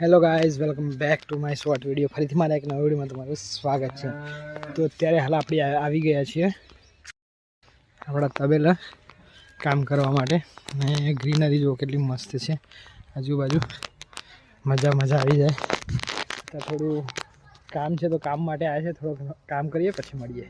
Hello guys, welcome back to my short video. ફરીથી મારા એક નવા વિડીયોમાં તમારું સ્વાગત છે. તો અત્યારે હાલ આપણે આવી ગયા છીએ આપણા તબેલા કામ કરવા માટે. અને ગ્રીનરી જો કેટલી મસ્ત છે આજુબાજુ, મજા આવી જાય. તો થોડું કામ છે તો કામ માટે આવ્યા છે, થોડુંક કામ કરીએ પછી મળીએ.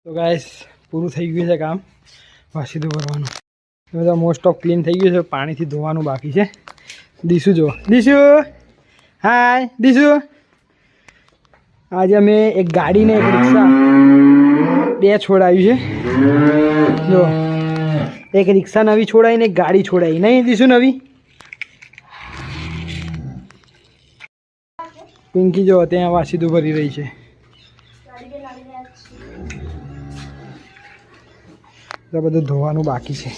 તો ગાઈસ, પૂરું થઈ ગયું છે કામ. સીધું ભરવાનું બધા મોસ્ટ ઓફ ક્લીન થઈ ગયું છે. પાણીથી ધોવાનું બાકી છે. દીશુ જો, દીશુ હાય. દીશુ, આજે અમે એક ગાડીને એક રિક્ષા બે છોડાવ્યું છે. જો, એક રિક્ષા નવી છોડાવી ને એક ગાડી છોડાવી. નહીં દીશુ, નવી પિંકી જો ત્યાં વાસીદું ભરી રહી છે. બધું ધોવાનું બાકી છે.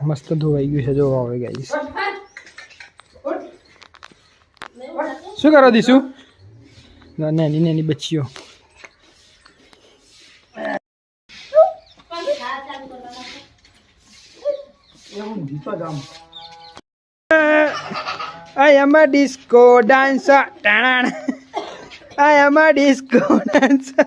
મસ્ત ધોવાઈ ગયું છે. જો હવે ગાઈસ, શું કરો દીશું? નાની બચ્ચીઓ. I am a disco dancer. I am a disco dancer.